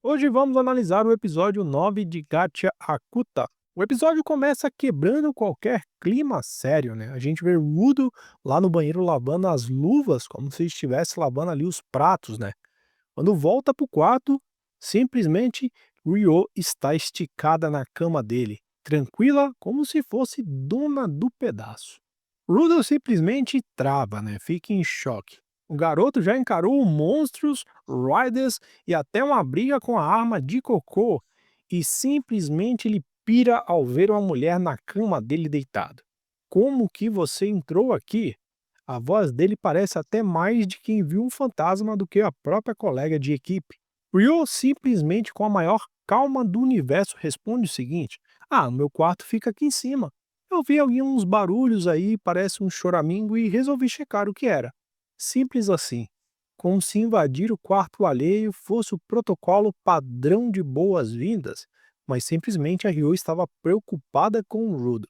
Hoje vamos analisar o episódio 9 de Gacha Akuta. O episódio começa quebrando qualquer clima sério, né? A gente vê Rudo lá no banheiro lavando as luvas, como se estivesse lavando ali os pratos, né? Quando volta pro quarto, simplesmente Ryo está esticada na cama dele, tranquila como se fosse dona do pedaço. Rudo simplesmente trava, né? Fica em choque. O garoto já encarou monstros, riders e até uma briga com a arma de cocô e simplesmente ele pira ao ver uma mulher na cama dele deitada. Como que você entrou aqui? A voz dele parece até mais de quem viu um fantasma do que a própria colega de equipe. Ryo simplesmente com a maior calma do universo responde o seguinte: "Ah, meu quarto fica aqui em cima. Eu vi alguns barulhos aí, parece um choramingo e resolvi checar o que era." Simples assim. Como se invadir o quarto alheio fosse o protocolo padrão de boas-vindas, mas simplesmente a Ryo estava preocupada com o Rudo.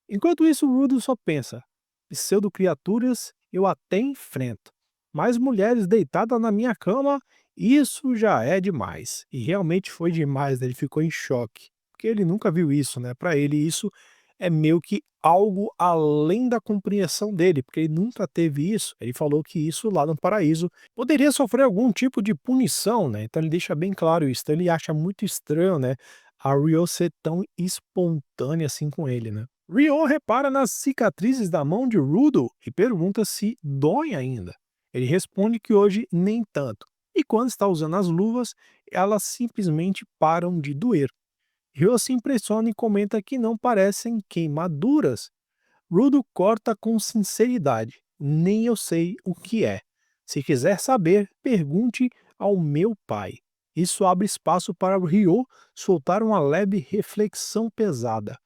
Enquanto isso, o Rudo só pensa: pseudo-criaturas eu até enfrento, mas mulheres deitadas na minha cama, isso já é demais. E realmente foi demais, né? Ele ficou em choque, porque ele nunca viu isso, né? Para ele isso é meio que algo além da compreensão dele, porque ele nunca teve isso. Ele falou que isso lá no paraíso poderia sofrer algum tipo de punição, né? Então ele deixa bem claro isso. Então ele acha muito estranho, né, a Ryo ser tão espontânea assim com ele, né? Ryo repara nas cicatrizes da mão de Rudo e pergunta se dói ainda. Ele responde que hoje nem tanto. E quando está usando as luvas, elas simplesmente param de doer. Ryo se impressiona e comenta que não parecem queimaduras. Rudo corta com sinceridade: "Nem eu sei o que é. Se quiser saber, pergunte ao meu pai." Isso abre espaço para Ryo soltar uma leve reflexão pesada: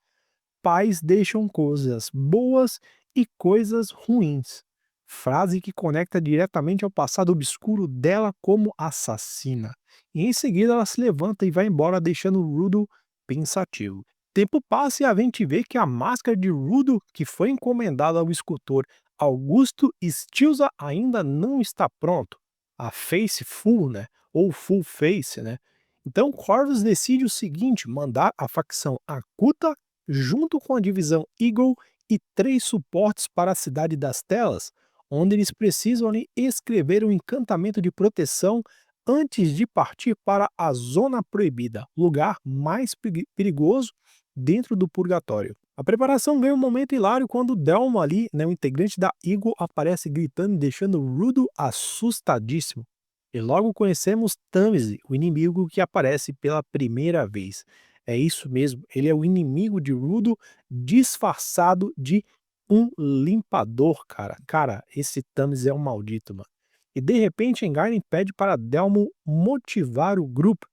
pais deixam coisas boas e coisas ruins. Frase que conecta diretamente ao passado obscuro dela como assassina. E em seguida ela se levanta e vai embora, deixando Rudo pensativo. Tempo passa e a gente vê que a máscara de Rudo, que foi encomendada ao escultor Augusto Stilza, ainda não está pronto. A face full, né? Ou full face, né? Então Corvus decide o seguinte: mandar a facção Akuta junto com a divisão Eagle e 3 suportes para a Cidade das Telas, onde eles precisam ali escrever um encantamento de proteção antes de partir para a Zona Proibida, lugar mais perigoso dentro do Purgatório. A preparação ganha um momento hilário quando Delmo ali, né, o integrante da Eagle, aparece gritando e deixando Rudo assustadíssimo. E logo conhecemos Tamisi, o inimigo que aparece pela primeira vez. É isso mesmo, ele é o inimigo de Rudo disfarçado de um limpador, cara. Cara, esse Thames é um maldito, mano. E de repente Engarden pede para Delmo motivar o grupo.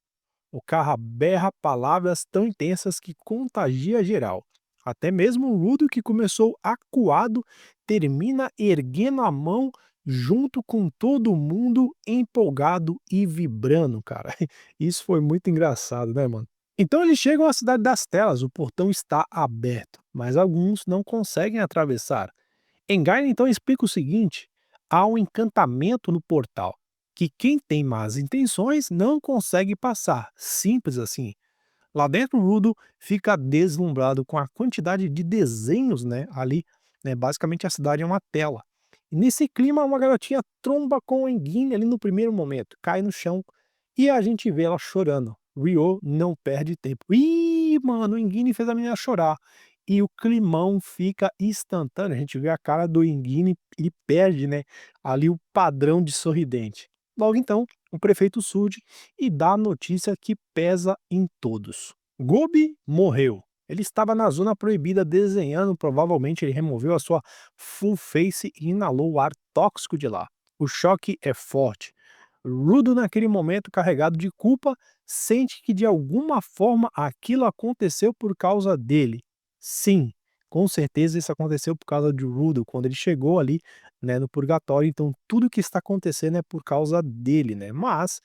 O cara berra palavras tão intensas que contagia geral. Até mesmo o Rudo, que começou acuado, termina erguendo a mão junto com todo mundo empolgado e vibrando, cara. Isso foi muito engraçado, né, mano? Então eles chegam à Cidade das Telas, o portão está aberto, mas alguns não conseguem atravessar. Engain então explica o seguinte: há um encantamento no portal, que quem tem más intenções não consegue passar, simples assim. Lá dentro, Rudo fica deslumbrado com a quantidade de desenhos, né, ali, né, basicamente a cidade é uma tela. E nesse clima, uma garotinha tromba com o Engin ali no primeiro momento, cai no chão e a gente vê ela chorando. Ryo não perde tempo. Ih, mano, o Engin fez a menina chorar. E o climão fica instantâneo. A gente vê a cara do Engin e perde, né, ali o padrão de sorridente. Logo então, o prefeito surge e dá a notícia que pesa em todos. Gobi morreu. Ele estava na zona proibida desenhando, provavelmente ele removeu a sua full face e inalou o ar tóxico de lá. O choque é forte. Rudo, naquele momento carregado de culpa, sente que de alguma forma aquilo aconteceu por causa dele. Sim, com certeza isso aconteceu por causa de Rudo, quando ele chegou ali, né, no purgatório, então tudo que está acontecendo é por causa dele, né? Mas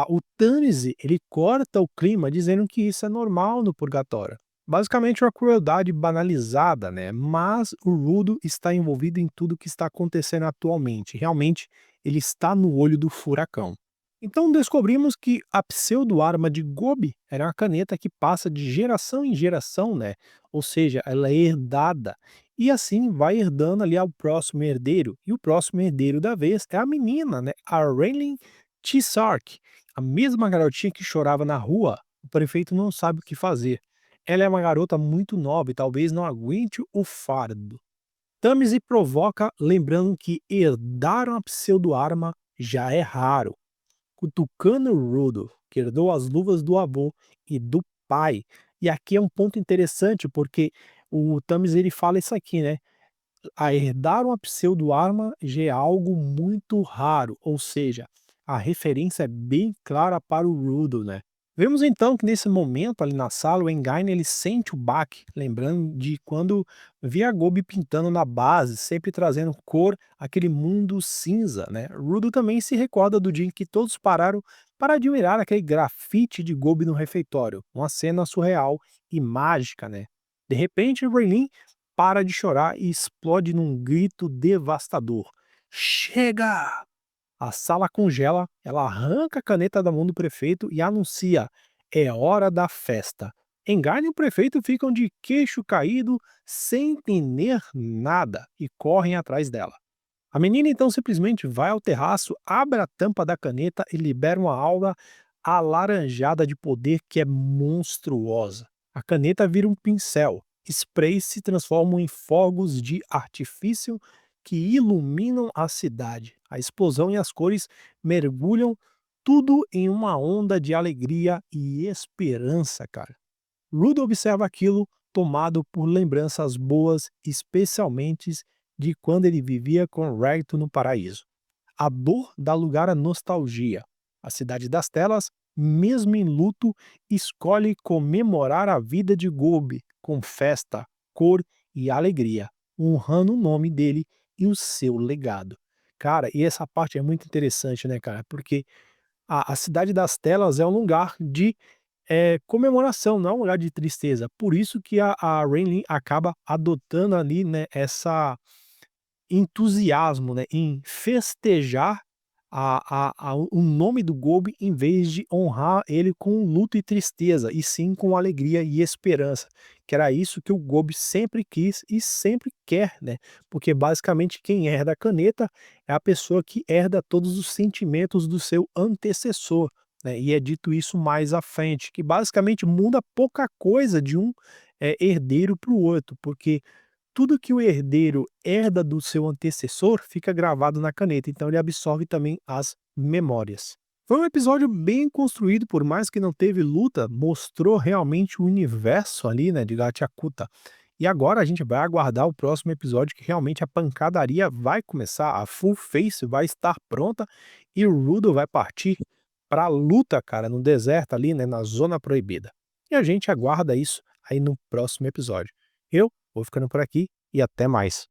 o Tanise, ele corta o clima dizendo que isso é normal no purgatório. Basicamente uma crueldade banalizada, né? Mas o Rudo está envolvido em tudo que está acontecendo atualmente. Realmente, ele está no olho do furacão. Então descobrimos que a pseudo-arma de Gobi era uma caneta que passa de geração em geração, né? Ou seja, ela é herdada. E assim vai herdando ali ao próximo herdeiro. E o próximo herdeiro da vez é a menina, né? A Raylene T. A mesma garotinha que chorava na rua. O prefeito não sabe o que fazer. Ela é uma garota muito nova e talvez não aguente o fardo. Tâmese provoca lembrando que herdar uma pseudo-arma já é raro, cutucando Rudolph, que herdou as luvas do avô e do pai. E aqui é um ponto interessante, porque o Thames ele fala isso aqui, né? A herdar uma pseudo-arma já é algo muito raro, ou seja, a referência é bem clara para o Rudolph, né? Vemos então que nesse momento ali na sala, o Engaine ele sente o baque, lembrando de quando via a Gobi pintando na base, sempre trazendo cor àquele mundo cinza, né? Rudo também se recorda do dia em que todos pararam para admirar aquele grafite de Gobi no refeitório, uma cena surreal e mágica, né? De repente, Raylene para de chorar e explode num grito devastador. Chega! A sala congela, ela arranca a caneta da mão do prefeito e anuncia: é hora da festa. Engarne e o prefeito ficam de queixo caído, sem entender nada, e correm atrás dela. A menina então simplesmente vai ao terraço, abre a tampa da caneta e libera uma aura alaranjada de poder que é monstruosa. A caneta vira um pincel, sprays se transformam em fogos de artifício que iluminam a cidade. A explosão e as cores mergulham tudo em uma onda de alegria e esperança, cara. Rudo observa aquilo tomado por lembranças boas, especialmente de quando ele vivia com Recto no paraíso. A dor dá lugar à nostalgia. A cidade das telas, mesmo em luto, escolhe comemorar a vida de Gobi com festa, cor e alegria, honrando o nome dele e o seu legado. Cara, e essa parte é muito interessante, né, cara? Porque a cidade das telas é um lugar de comemoração, não é um lugar de tristeza. Por isso que a Raylene acaba adotando ali, né, essa entusiasmo, né, em festejar o nome do Gobi em vez de honrar ele com luto e tristeza, e sim com alegria e esperança, que era isso que o Gobi sempre quis e sempre quer, né, porque basicamente quem herda a caneta é a pessoa que herda todos os sentimentos do seu antecessor, né, e é dito isso mais à frente, que basicamente muda pouca coisa de um, herdeiro para o outro, porque tudo que o herdeiro herda do seu antecessor fica gravado na caneta, então ele absorve também as memórias. Foi um episódio bem construído, por mais que não teve luta, mostrou realmente o universo ali, né, de Gachakuta. E agora a gente vai aguardar o próximo episódio, que realmente a pancadaria vai começar, a full face vai estar pronta e o Rudo vai partir para a luta, cara, no deserto ali, né, na zona proibida. E a gente aguarda isso aí no próximo episódio. Eu vou ficando por aqui e até mais.